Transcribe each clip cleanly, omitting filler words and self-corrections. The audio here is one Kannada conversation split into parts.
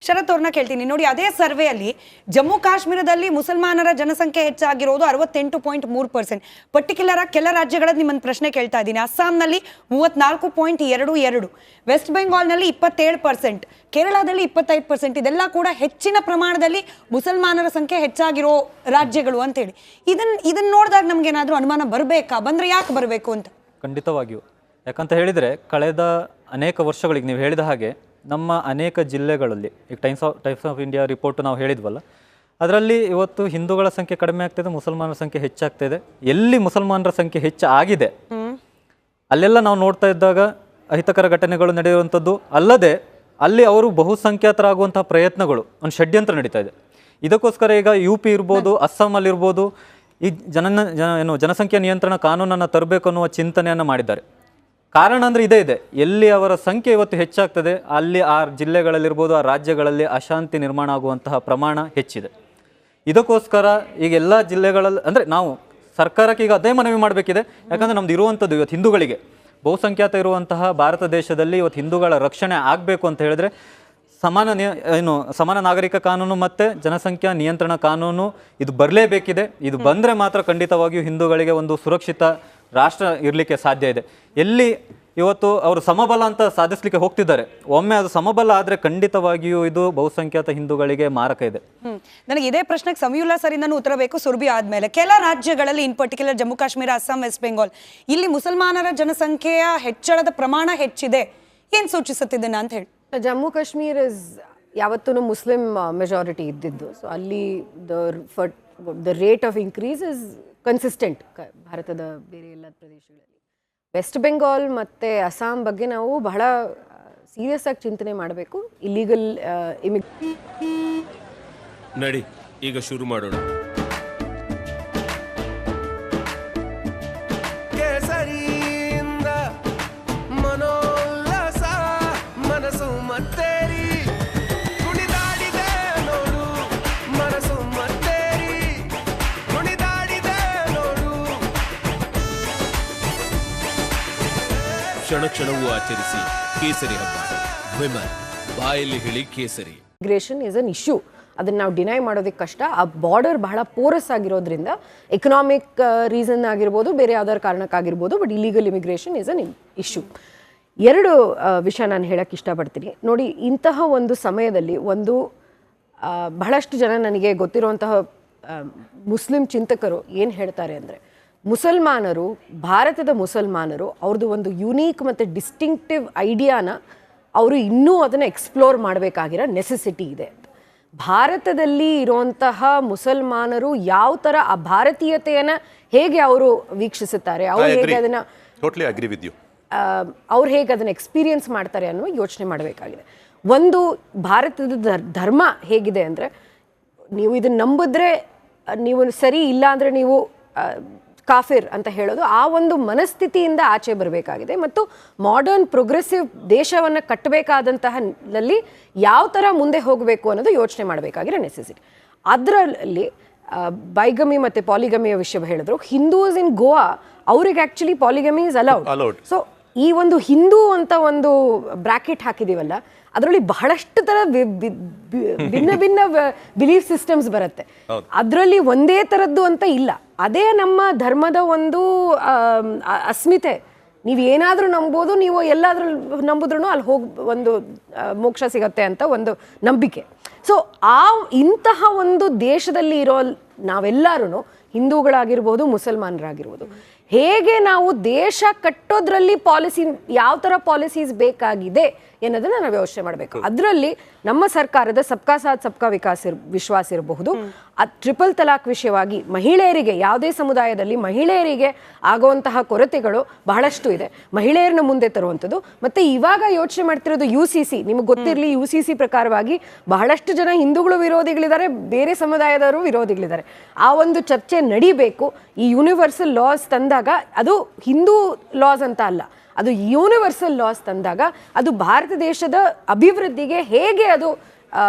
ಶರತ್ ಅವ್ರನ್ನ ಕೇಳ್ತೀನಿ ನೋಡಿ, ಅದೇ ಸರ್ವೆಯಲ್ಲಿ ಜಮ್ಮು ಕಾಶ್ಮೀರದಲ್ಲಿ ಮುಸಲ್ಮಾನರ ಜನಸಂಖ್ಯೆ ಹೆಚ್ಚಾಗಿರೋದು 68.3%. ಪರ್ಟಿಕ್ಯುಲರ್ ಆಗಿ ಕೆಲ ರಾಜ್ಯಗಳಲ್ಲಿ ನಿಮ್ಮನ್ನು ಪ್ರಶ್ನೆ ಕೇಳ್ತಾ ಇದ್ದೀನಿ. ಅಸ್ಸಾಂನಲ್ಲಿ 34.22%, ವೆಸ್ಟ್ ಬೆಂಗಾಲ್ನಲ್ಲಿ 27%, ಕೇರಳದಲ್ಲಿ 25%. ಇದೆಲ್ಲ ಕೂಡ ಹೆಚ್ಚಿನ ಪ್ರಮಾಣದಲ್ಲಿ ಮುಸಲ್ಮಾನರ ಸಂಖ್ಯೆ ಹೆಚ್ಚಾಗಿರೋ ರಾಜ್ಯಗಳು ಅಂತೇಳಿ. ಇದನ್ನ ನೋಡಿದಾಗ ನಮ್ಗೇನಾದ್ರೂ ಅನುಮಾನ ಬರಬೇಕಾ? ಬಂದ್ರೆ ಯಾಕೆ ಬರಬೇಕು ಅಂತ? ಖಂಡಿತವಾಗಿಯೂ. ಯಾಕಂತ ಹೇಳಿದರೆ ಕಳೆದ ಅನೇಕ ವರ್ಷಗಳಿಗೆ ನೀವು ಹೇಳಿದ ಹಾಗೆ ನಮ್ಮ ಅನೇಕ ಜಿಲ್ಲೆಗಳಲ್ಲಿ ಈಗ ಟೈಮ್ಸ್ ಆಫ್ ಇಂಡಿಯಾ ರಿಪೋರ್ಟ್ ನಾವು ಹೇಳಿದ್ವಲ್ಲ, ಅದರಲ್ಲಿ ಇವತ್ತು ಹಿಂದೂಗಳ ಸಂಖ್ಯೆ ಕಡಿಮೆ ಆಗ್ತಿದೆ, ಮುಸಲ್ಮಾನರ ಸಂಖ್ಯೆ ಹೆಚ್ಚಾಗ್ತಿದೆ. ಎಲ್ಲಿ ಮುಸಲ್ಮಾನರ ಸಂಖ್ಯೆ ಹೆಚ್ಚಾಗಿದೆ ಅಲ್ಲೆಲ್ಲ ನಾವು ನೋಡ್ತಾ ಇದ್ದಾಗ ಅಹಿತಕರ ಘಟನೆಗಳು ನಡೆಯುವಂಥದ್ದು ಅಲ್ಲದೆ ಅಲ್ಲಿ ಅವರು ಬಹುಸಂಖ್ಯಾತರಾಗುವಂತಹ ಪ್ರಯತ್ನಗಳು, ಒಂದು ಷಡ್ಯಂತ್ರ ನಡೀತಾ ಇದೆ. ಇದಕ್ಕೋಸ್ಕರ ಈಗ UP ಇರ್ಬೋದು, ಅಸ್ಸಾಮಲ್ಲಿರ್ಬೋದು, ಈ ಜನಸಂಖ್ಯಾ ನಿಯಂತ್ರಣ ಕಾನೂನನ್ನು ತರಬೇಕು ಅನ್ನುವ ಚಿಂತನೆಯನ್ನು ಮಾಡಿದ್ದಾರೆ. ಕಾರಣ ಅಂದರೆ ಇದೇ ಇದೆ, ಎಲ್ಲಿ ಅವರ ಸಂಖ್ಯೆ ಇವತ್ತು ಹೆಚ್ಚಾಗ್ತದೆ ಅಲ್ಲಿ ಆ ಜಿಲ್ಲೆಗಳಲ್ಲಿರ್ಬೋದು, ಆ ರಾಜ್ಯಗಳಲ್ಲಿ ಅಶಾಂತಿ ನಿರ್ಮಾಣ ಆಗುವಂತಹ ಪ್ರಮಾಣ ಹೆಚ್ಚಿದೆ. ಇದಕ್ಕೋಸ್ಕರ ಈಗ ಎಲ್ಲ ಜಿಲ್ಲೆಗಳಲ್ಲಿ ಅಂದರೆ ನಾವು ಸರ್ಕಾರಕ್ಕೆ ಈಗ ಅದೇ ಮನವಿ ಮಾಡಬೇಕಿದೆ. ಯಾಕಂದರೆ ನಮ್ದು ಇರುವಂಥದ್ದು ಇವತ್ತು ಹಿಂದೂಗಳಿಗೆ ಬಹುಸಂಖ್ಯಾತ ಇರುವಂತಹ ಭಾರತ ದೇಶದಲ್ಲಿ ಇವತ್ತು ಹಿಂದೂಗಳ ರಕ್ಷಣೆ ಆಗಬೇಕು ಅಂತ ಹೇಳಿದ್ರೆ ಸಮಾನ ನಾಗರಿಕ ಕಾನೂನು ಮತ್ತು ಜನಸಂಖ್ಯಾ ನಿಯಂತ್ರಣ ಕಾನೂನು ಇದು ಬರಲೇಬೇಕಿದೆ. ಇದು ಬಂದರೆ ಮಾತ್ರ ಖಂಡಿತವಾಗಿಯೂ ಹಿಂದೂಗಳಿಗೆ ಒಂದು ಸುರಕ್ಷಿತ ರಾಷ್ಟ್ರ ಇರಲಿಕ್ಕೆ ಸಾಧ್ಯ ಇದೆ. ಎಲ್ಲಿ ಇವತ್ತು ಅವರು ಸಮಬಲ ಅಂತ ಸಾಧಿಸಲಿಕ್ಕೆ ಹೋಗ್ತಿದ್ದಾರೆ, ಒಮ್ಮೆ ಅದು ಸಮಬಲ ಆದರೆ ಖಂಡಿತವಾಗಿಯೂ ಇದು ಬಹುಸಂಖ್ಯಾತ ಹಿಂದೂಗಳಿಗೆ ಮಾರಕ ಇದೆ. ನನಗೆ ಇದೇ ಪ್ರಶ್ನೆಗೆ ಸಮಯುಲ್ಲಾ ಸರಿಂದನೂ ಉತ್ತರ ಬೇಕು. ಸುರ್ಬಿ ಆದ್ಮೇಲೆ ಕೆಲ ರಾಜ್ಯಗಳಲ್ಲಿ, in particular Jammu Kashmir, Assam, West Bengal, ಇಲ್ಲಿ ಮುಸಲ್ಮಾನರ ಜನಸಂಖ್ಯೆಯ ಹೆಚ್ಚಳದ ಪ್ರಮಾಣ ಹೆಚ್ಚಿದೆ. ಏನು ಸೂಚಿಸುತ್ತಿದ್ದೇನೆ ಅಂತ ಹೇಳಿ? ಜಮ್ಮು ಕಾಶ್ಮೀರ್ ಇಸ್ ಯಾವತ್ತೂ ಮುಸ್ಲಿಂ ಮೆಜಾರಿಟಿ ಇದ್ದಿದ್ದು. ಸೊ ಅಲ್ಲಿ the rate of increase is consistent ಭಾರತದ ಬೇರೆ ಎಲ್ಲ ಪ್ರದೇಶಗಳಲ್ಲಿ. ವೆಸ್ಟ್ ಬೆಂಗಾಲ್ ಮತ್ತು ಅಸ್ಸಾಂ ಬಗ್ಗೆ ನಾವು ಬಹಳ ಸೀರಿಯಸ್ ಆಗಿ ಚಿಂತನೆ ಮಾಡಬೇಕು. ಇಲ್ಲಿಗಲ್ ನಡಿ ಈಗ ಶುರು ಮಾಡೋಣ. ಕ್ಷಣ ಕ್ಷಣವೂ ಆಚರಿಸಿ ಕೇಸರಿ ಹಬ್ಬ. ವಿಮನ್ ಬಾಯಲ್ಲಿ ಹೇಳಿ ಕೇಸರಿ. Immigration is an issue. ಅದನ್ನು ನಾವು ಡಿನೈ ಮಾಡೋದಕ್ಕೆ ಕಷ್ಟ. ಆ ಬಾರ್ಡರ್ ಬಹಳ ಪೋರಸ್ ಆಗಿರೋದ್ರಿಂದ ಎಕನಾಮಿಕ್ ರೀಸನ್ ಆಗಿರ್ಬೋದು, ಬೇರೆ ಯಾವ್ದಾದ್ರು ಕಾರಣಕ್ಕಾಗಿರ್ಬೋದು, but illegal immigration is an issue. ಎರಡು ವಿಷಯ ನಾನು ಹೇಳಕ್ಕೆ ಇಷ್ಟಪಡ್ತೀನಿ. ನೋಡಿ, ಇಂತಹ ಒಂದು ಸಮಯದಲ್ಲಿ ಬಹಳಷ್ಟು ಜನ ನನಗೆ ಗೊತ್ತಿರುವಂತಹ ಮುಸ್ಲಿಂ ಚಿಂತಕರು ಏನು ಹೇಳ್ತಾರೆ ಅಂದರೆ, ಮುಸಲ್ಮಾನರು, ಭಾರತದ ಮುಸಲ್ಮಾನರು ಅವ್ರದ್ದು ಒಂದು ಯುನೀಕ್ ಮತ್ತು ಡಿಸ್ಟಿಂಕ್ಟಿವ್ ಐಡಿಯಾನ ಅವರು ಇನ್ನೂ ಅದನ್ನು ಎಕ್ಸ್ಪ್ಲೋರ್ ಮಾಡಬೇಕಾಗಿರೋ ನೆಸೆಸಿಟಿ ಇದೆ. ಭಾರತದಲ್ಲಿ ಇರುವಂತಹ ಮುಸಲ್ಮಾನರು ಯಾವ ಥರ ಆ ಭಾರತೀಯತೆಯನ್ನು ಹೇಗೆ ಅವರು ವೀಕ್ಷಿಸುತ್ತಾರೆ, ಅವ್ರು ಹೇಗೆ ಅದನ್ನು ಅವ್ರು ಹೇಗೆ ಅದನ್ನು ಎಕ್ಸ್ಪೀರಿಯನ್ಸ್ ಮಾಡ್ತಾರೆ ಅನ್ನೋ ಯೋಚನೆ ಮಾಡಬೇಕಾಗಿದೆ. ಒಂದು, ಭಾರತದ ಧರ್ಮ ಹೇಗಿದೆ ಅಂದರೆ, ನೀವು ಇದನ್ನು ನಂಬಿದ್ರೆ ನೀವು ಸರಿ, ಇಲ್ಲ ಅಂದರೆ ನೀವು ಕಾಫಿರ್ ಅಂತ ಹೇಳೋದು, ಆ ಒಂದು ಮನಸ್ಥಿತಿಯಿಂದ ಆಚೆ ಬರಬೇಕಾಗಿದೆ. ಮತ್ತು ಮಾಡರ್ನ್ ಪ್ರೋಗ್ರೆಸಿವ್ ದೇಶವನ್ನು ಕಟ್ಟಬೇಕಾದಂತಹಲ್ಲಿ ಯಾವ ಥರ ಮುಂದೆ ಹೋಗಬೇಕು ಅನ್ನೋದು ಯೋಚನೆ ಮಾಡಬೇಕಾಗಿರೋ ನೆಸೆಸಿಟಿ. ಅದರಲ್ಲಿ ಬೈಗಮಿ ಮತ್ತು ಪಾಲಿಗಮಿಯ ವಿಷಯ ಹೇಳಿದ್ರು. ಹಿಂದೂಸ್ ಇನ್ ಗೋವಾ, ಅವ್ರಿಗೆ ಆ್ಯಕ್ಚುಲಿ ಪಾಲಿಗಮಿ ಇಸ್ ಅಲೌಡ್. ಸೊ ಈ ಒಂದು ಹಿಂದೂ ಅಂತ ಒಂದು ಬ್ರಾಕೆಟ್ ಹಾಕಿದೀವಲ್ಲ, ಅದರಲ್ಲಿ ಬಹಳಷ್ಟು ಥರ ಭಿನ್ನ ಭಿನ್ನ ಬಿಲೀಫ್ ಸಿಸ್ಟಮ್ಸ್ ಬರುತ್ತೆ. ಅದರಲ್ಲಿ ಒಂದೇ ಥರದ್ದು ಅಂತ ಇಲ್ಲ. ಅದೇ ನಮ್ಮ ಧರ್ಮದ ಒಂದು ಅಸ್ಮಿತೆ. ನೀವು ಏನಾದರೂ ನಂಬೋದು, ನೀವು ಎಲ್ಲಾದ್ರೂ ನಂಬಿದ್ರೂ ಅಲ್ಲಿ ಹೋಗಿ ಒಂದು ಮೋಕ್ಷ ಸಿಗತ್ತೆ ಅಂತ ಒಂದು ನಂಬಿಕೆ. ಸೊ ಇಂತಹ ಒಂದು ದೇಶದಲ್ಲಿ ಇರೋ ನಾವೆಲ್ಲರೂ, ಹಿಂದೂಗಳಾಗಿರ್ಬೋದು, ಮುಸಲ್ಮಾನರಾಗಿರ್ಬೋದು, ಹೇಗೆ ನಾವು ದೇಶ ಕಟ್ಟೋದ್ರಲ್ಲಿ ಪಾಲಿಸಿ, ಯಾವ ಥರ ಪಾಲಿಸೀಸ್ ಬೇಕಾಗಿದೆ ಅನ್ನೋದನ್ನ ನಾವು ಯೋಚನೆ ಮಾಡಬೇಕು. ಅದರಲ್ಲಿ ನಮ್ಮ ಸರ್ಕಾರದ ಸಬ್ಕಾ ಸಾಥ್ ಸಬ್ಕಾ ವಿಶ್ವಾಸ ಇರಬಹುದು, ಟ್ರಿಪಲ್ ತಲಾಕ್ ವಿಷಯವಾಗಿ ಮಹಿಳೆಯರಿಗೆ, ಯಾವುದೇ ಸಮುದಾಯದಲ್ಲಿ ಮಹಿಳೆಯರಿಗೆ ಆಗುವಂತಹ ಕೊರತೆಗಳು ಬಹಳಷ್ಟು ಇದೆ, ಮಹಿಳೆಯರನ್ನ ಮುಂದೆ ತರುವಂಥದ್ದು. ಮತ್ತು ಇವಾಗ ಯೋಚನೆ ಮಾಡ್ತಿರೋದು UCC. ನಿಮಗೆ ಗೊತ್ತಿರಲಿ, UCC ಪ್ರಕಾರವಾಗಿ ಬಹಳಷ್ಟು ಜನ ಹಿಂದೂಗಳು ವಿರೋಧಿಗಳಿದ್ದಾರೆ, ಬೇರೆ ಸಮುದಾಯದವರು ವಿರೋಧಿಗಳಿದ್ದಾರೆ. ಆ ಒಂದು ಚರ್ಚೆ ನಡಿಬೇಕು. ಈ ಯೂನಿವರ್ಸಲ್ ಲಾಸ್ ತಂದಾಗ, ಅದು ಹಿಂದೂ ಲಾಸ್ ಅಂತ ಅಲ್ಲ, ಅದು ಯೂನಿವರ್ಸಲ್ ಲಾಸ್ ತಂದಾಗ ಅದು ಭಾರತ ದೇಶದ ಅಭಿವೃದ್ಧಿಗೆ ಹೇಗೆ ಅದು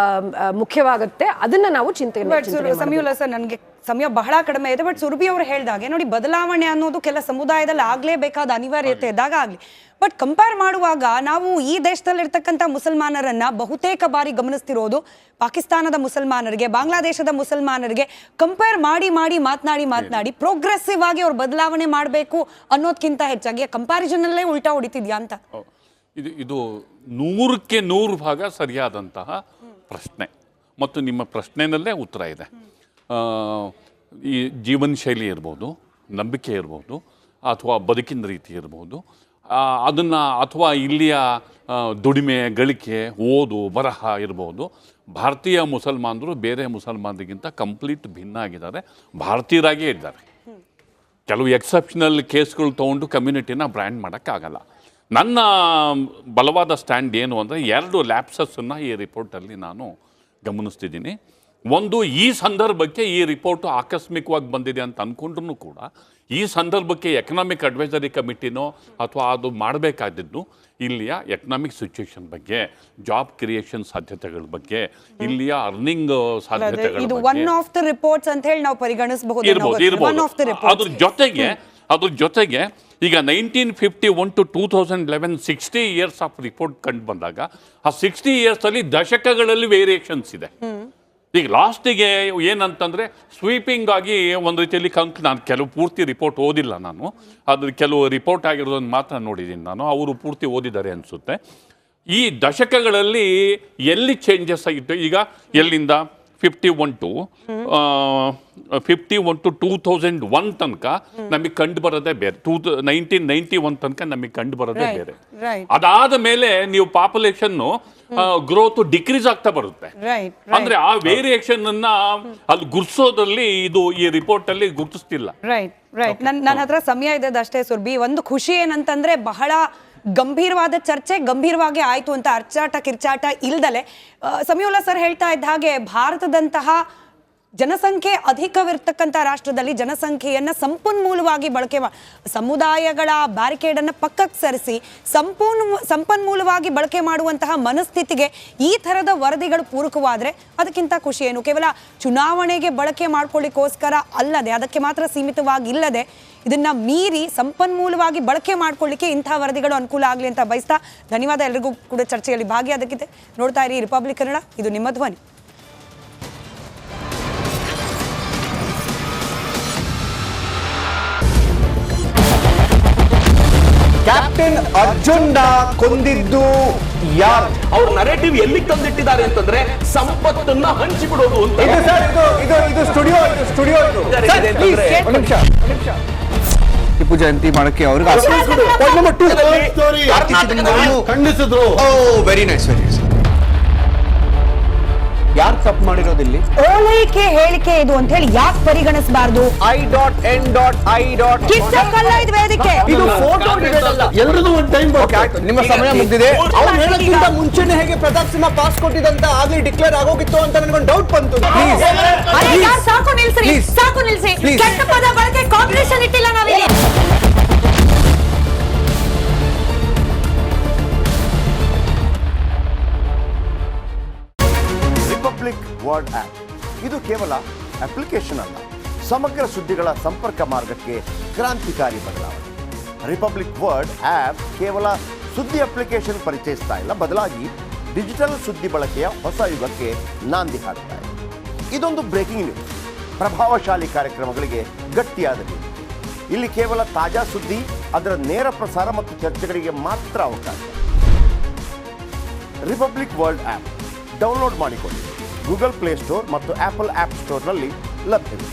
ಮುಖ್ಯವಾಗುತ್ತೆ. ಅದನ್ನ ನಾವು ಚಿಂತನೆ ಸಮೀವುಲ್ಲಾ ಸರ್, ನನಗೆ ಸಮಯ ಬಹಳ ಕಡಿಮೆ ಇದೆ. ಬಟ್ ಸುರಭಿ ಅವರು ಹೇಳಿದಾಗೆ ನೋಡಿ, ಬದಲಾವಣೆ ಅನ್ನೋದು ಕೆಲ ಸಮುದಾಯದಲ್ಲಿ ಆಗ್ಲೇಬೇಕಾದ ಅನಿವಾರ್ಯತೆ ಇದ್ದಾಗ ಆಗ್ಲಿ. ಬಟ್ ಕಂಪೇರ್ ಮಾಡುವಾಗ ನಾವು ಈ ದೇಶದಲ್ಲಿರ್ತಕ್ಕಂಥ ಮುಸಲ್ಮಾನರನ್ನ ಬಹುತೇಕ ಬಾರಿ ಗಮನಿಸ್ತಿರೋದು ಪಾಕಿಸ್ತಾನದ ಮುಸಲ್ಮಾನರಿಗೆ, ಬಾಂಗ್ಲಾದೇಶದ ಮುಸಲ್ಮಾನರಿಗೆ ಕಂಪೇರ್ ಮಾತನಾಡಿ ಪ್ರೋಗ್ರೆಸಿವ್ ಆಗಿ ಅವ್ರು ಬದಲಾವಣೆ ಮಾಡಬೇಕು ಅನ್ನೋದಕ್ಕಿಂತ ಹೆಚ್ಚಾಗಿ ಕಂಪ್ಯಾರಿಸನ್ ಅಲ್ಲೇ ಉಲ್ಟಾ ಹೊಡಿತಿದ್ಯಾ ಅಂತ. ಇದು 100ಕ್ಕೆ 100% ಸರಿಯಾದಂತಹ ಪ್ರಶ್ನೆ ಮತ್ತು ನಿಮ್ಮ ಪ್ರಶ್ನೆಯಲ್ಲೇ ಉತ್ತರ ಇದೆ. ಈ ಜೀವನ ಶೈಲಿ ಇರ್ಬೋದು, ನಂಬಿಕೆ ಇರ್ಬೋದು, ಅಥವಾ ಬದುಕಿನ ರೀತಿ ಇರ್ಬೋದು, ಅದನ್ನು ಅಥವಾ ಇಲ್ಲಿಯ ದುಡಿಮೆ, ಗಳಿಕೆ, ಓದು, ಬರಹ ಇರ್ಬೋದು. ಭಾರತೀಯ ಮುಸಲ್ಮಾನರು ಬೇರೆ ಮುಸಲ್ಮಾನರಿಗಿಂತ ಕಂಪ್ಲೀಟ್ ಭಿನ್ನ ಆಗಿದ್ದಾರೆ, ಭಾರತೀಯರಾಗೇ ಇದ್ದಾರೆ. ಕೆಲವು ಎಕ್ಸೆಪ್ಷನಲ್ ಕೇಸ್ಗಳು ತೊಗೊಂಡು ಕಮ್ಯುನಿಟಿನ ಬ್ರ್ಯಾಂಡ್ ಮಾಡೋಕ್ಕಾಗಲ್ಲ. ನನ್ನ ಬಲವಾದ ಸ್ಟ್ಯಾಂಡ್ ಏನು ಅಂದರೆ 2 ಲ್ಯಾಪ್ಸಸ್ಸನ್ನು ಈ ರಿಪೋರ್ಟಲ್ಲಿ ನಾನು ಗಮನಿಸ್ತಿದ್ದೀನಿ. ಒಂದು, ಈ ಸಂದರ್ಭಕ್ಕೆ ಈ ರಿಪೋರ್ಟು ಆಕಸ್ಮಿಕವಾಗಿ ಬಂದಿದೆ ಅಂತ ಅಂದ್ಕೊಂಡ್ರೂ ಕೂಡ ಈ ಸಂದರ್ಭಕ್ಕೆ ಎಕನಾಮಿಕ್ ಅಡ್ವೈಸರಿ ಕಮಿಟಿನೋ ಅಥವಾ ಅದು ಮಾಡಬೇಕಾದದ್ದು ಇಲ್ಲಿಯ ಎಕನಾಮಿಕ್ ಸಿಚುವೇಶನ್ ಬಗ್ಗೆ, ಜಾಬ್ ಕ್ರಿಯೇಷನ್ ಸಾಧ್ಯತೆಗಳ ಬಗ್ಗೆ, ಇಲ್ಲಿಯ ಅರ್ನಿಂಗ್ ಸಾಧ್ಯತೆಗಳ ಇದು ಒನ್ ಆಫ್ ದ ರಿಪೋರ್ಟ್ಸ್ ಅಂತ ಹೇಳಿ ನಾವು ಪರಿಗಣಿಸಬಹುದು. ಅದ್ರ ಜೊತೆಗೆ ಈಗ 1951 to 2011 60 ಇಯರ್ಸ್ ಆಫ್ ರಿಪೋರ್ಟ್ ಕಂಡು ಬಂದಾಗ ಆ 60 ಇಯರ್ಸಲ್ಲಿ ದಶಕಗಳಲ್ಲಿ ವೇರಿಯೇಷನ್ಸ್ ಇದೆ. ಈಗ ಲಾಸ್ಟಿಗೆ ಏನಂತಂದರೆ ಸ್ವೀಪಿಂಗ್ ಆಗಿ ಒಂದು ರೀತಿಯಲ್ಲಿ ನಾನು ಕೆಲವು ಪೂರ್ತಿ ರಿಪೋರ್ಟ್ ಓದಿಲ್ಲ, ನಾನು ಅದ್ರ ಕೆಲವು ರಿಪೋರ್ಟ್ ಆಗಿರೋದನ್ನು ಮಾತ್ರ ನೋಡಿದ್ದೀನಿ ನಾನು, ಅವರು ಪೂರ್ತಿ ಓದಿದ್ದಾರೆ ಅನಿಸುತ್ತೆ. ಈ ದಶಕಗಳಲ್ಲಿ ಎಲ್ಲಿ ಚೇಂಜಸ್ ಆಗಿತ್ತು, ಈಗ ಎಲ್ಲಿಂದ 51 to 2001 ತನಕ ನಮಗೆ ಕಂಡು ಬರೋದೇ ಬೇರೆ, 1991 ತನಕ ನಮಗೆ ಕಂಡು ಬರೋದೇ ಬೇರೆ. ಅದಾದ ಮೇಲೆ ನೀವು ಪಾಪ್ಯುಲೇಷನ್ ಗ್ರೋತ್ ಡಿಕ್ರೀಸ್ ಆಗ್ತಾ ಬರುತ್ತೆ. ಅಂದ್ರೆ ಆ ವೇರಿಯೇಷನ್ ಅನ್ನ ಅಲ್ಲಿ ಗುರ್ಸೋದ್ರಲ್ಲಿ ಇದು ಈ ರಿಪೋರ್ಟ್ ಅಲ್ಲಿ ಗುರ್ತಿಸ್ತಿಲ್ಲ. ರೈಟ್ ನನ್ನ ಹತ್ರ ಸಮಯ ಇದೆ ಅಷ್ಟೇ ಸುರ್ಬಿ. ಒಂದು ಖುಷಿ ಏನಂತಂದ್ರೆ ಬಹಳ ಗಂಭೀರವಾದ ಚರ್ಚೆ ಗಂಭೀರವಾಗಿ ಆಯ್ತು ಅಂತ ಅರ್ಚಾಟ ಕಿರ್ಚಾಟ ಇಲ್ದಲೆ ಸಮೀವುಲ್ಲಾ ಸರ್ ಹೇಳ್ತಾ ಇದ್ದ ಹಾಗೆ ಭಾರತದಂತಹ ಜನಸಂಖ್ಯೆ ಅಧಿಕವಿರ್ತಕ್ಕಂಥ ರಾಷ್ಟ್ರದಲ್ಲಿ ಜನಸಂಖ್ಯೆಯನ್ನ ಸಂಪನ್ಮೂಲವಾಗಿ ಬಳಕೆ ಸಮುದಾಯಗಳ ಬ್ಯಾರಿಕೇಡ್ ಅನ್ನ ಪಕ್ಕಕ್ಕೆ ಸರಿಸಿ ಸಂಪನ್ಮೂಲವಾಗಿ ಬಳಕೆ ಮಾಡುವಂತಹ ಮನಸ್ಥಿತಿಗೆ ಈ ಥರದ ವರದಿಗಳು ಪೂರಕವಾದ್ರೆ ಅದಕ್ಕಿಂತ ಖುಷಿ ಏನು. ಕೇವಲ ಚುನಾವಣೆಗೆ ಬಳಕೆ ಮಾಡ್ಕೊಳ್ಳಿಕ್ಕೋಸ್ಕರ ಅಲ್ಲದೆ, ಅದಕ್ಕೆ ಮಾತ್ರ ಸೀಮಿತವಾಗಿಲ್ಲದೆ ಇದನ್ನ ಮೀರಿ ಸಂಪನ್ಮೂಲವಾಗಿ ಬಳಕೆ ಮಾಡ್ಕೊಳ್ಳಿಕ್ಕೆ ಇಂತಹ ವರದಿಗಳು ಅನುಕೂಲ ಆಗಲಿ ಅಂತ ಬಯಸ್ತಾ ಧನ್ಯವಾದ. ಎಲ್ರಿಗೂ ಕೂಡ ಚರ್ಚೆಯಲ್ಲಿ ಭಾಗಿಯಾದಕ್ಕಿದೆ. ನೋಡ್ತಾ ಇರಿ ರಿಪಬ್ಲಿಕ್ ಕನ್ನಡ, ಇದು ನಿಮ್ಮ ಧ್ವನಿ. ಕ್ಯಾಪ್ಟನ್ ಅರ್ಜುನ್ ಕೊಂದಿದ್ದು ಯಾರು? ಅವ್ರ ನರೇಟಿವ್ ಎಲ್ಲಿ ತಂದಿಟ್ಟಿದ್ದಾರೆ ಅಂತಂದ್ರೆ ಸಂಪತ್ತನ್ನ ಹಂಚಿಬಿಡೋದು ಅಂತ. ಇದು ಸ್ಟುಡಿಯೋ ಟಿಪ್ಪು ಜಯಂತಿ ಮಾಡಕ್ಕೆ ಅವ್ರಿಗೆ ಖಂಡಿಸಿದ್ರು. Very nice. ಯಾರು ತಪ್ಪು ಮಾಡಿರೋದಿಲ್ಲಿ? ಓಲೈಕೆ ಹೇಳಿಕೆ ಇದು ಅಂತ ಹೇಳಿ ಯಾಕೆ ಪರಿಗಣಿಸಬಾರದು? I.N.I. ಇದು ವೇದಿಕೆ, ಇದು ಫೋಟೋ ಎಲ್ಲರದು ಒಂದು ಟೈಮ್. ನಿಮ್ಮ ಸಮಯ ಮುಗಿದಿದೆ. ಅವ್ರು ಹೇಳೋಕ್ಕಿಂತ ಮುಂಚೆನೆ ಹೇಗೆ ಪ್ರತಾಪ್ ಸಿಂಹ ಪಾಸ್ ಕೊಟ್ಟಿದಂತ ಆಗ್ಲಿ ಡಿಕ್ಲೇರ್ ಆಗೋಗಿತ್ತು ಅಂತ ನನಗೊಂದು ಡೌಟ್ ಬಂತು. ಸಾಕು ನಿಲ್ಸಿ. ಕೆಟ್ಟ ಪದ ಬಳಕೆ ಕಾಂಬಿನೇಷನ್ ಇಟ್ಟಿಲ್ಲ ನಾವಿಲ್ಲಿ. ರಿಪಬ್ಲಿಕ್ ವರ್ಡ್ ಆಪ್ ಇದು ಕೇವಲ ಅಪ್ಲಿಕೇಶನ್ ಅಲ್ಲ, ಸಮಗ್ರ ಸುದ್ದಿಗಳ ಸಂಪರ್ಕ ಮಾರ್ಗಕ್ಕೆ ಕ್ರಾಂತಿಕಾರಿ ಬದಲಾವಣೆ. ರಿಪಬ್ಲಿಕ್ ವರ್ಡ್ ಆಪ್ ಕೇವಲ ಸುದ್ದಿ ಅಪ್ಲಿಕೇಶನ್ ಪರಿಚಯಿಸ್ತಾ ಇಲ್ಲ, ಬದಲಾಗಿ ಡಿಜಿಟಲ್ ಸುದ್ದಿ ಬಳಕೆಯ ಹೊಸ ಯುಗಕ್ಕೆ ನಾಂದಿ ಹಾಡ್ತಾ ಇದೆ. ಇದೊಂದು ಬ್ರೇಕಿಂಗ್ ನ್ಯೂಸ್, ಪ್ರಭಾವಶಾಲಿ ಕಾರ್ಯಕ್ರಮಗಳಿಗೆ ಗಟ್ಟಿಯಾದ ನ್ಯೂಸ್. ಇಲ್ಲಿ ಕೇವಲ ತಾಜಾ ಸುದ್ದಿ, ಅದರ ನೇರ ಪ್ರಸಾರ ಮತ್ತು ಚರ್ಚೆಗಳಿಗೆ ಮಾತ್ರ ಅವಕಾಶ. ರಿಪಬ್ಲಿಕ್ ವರ್ಲ್ಡ್ ಆಪ್ ಡೌನ್ಲೋಡ್ ಮಾಡಿಕೊಳ್ಳಿ. ಗೂಗಲ್ ಪ್ಲೇ ಸ್ಟೋರ್ ಮತ್ತು ಆಪಲ್ ಆಪ್ ಸ್ಟೋರ್ನಲ್ಲಿ ಲಭ್ಯವಿದೆ.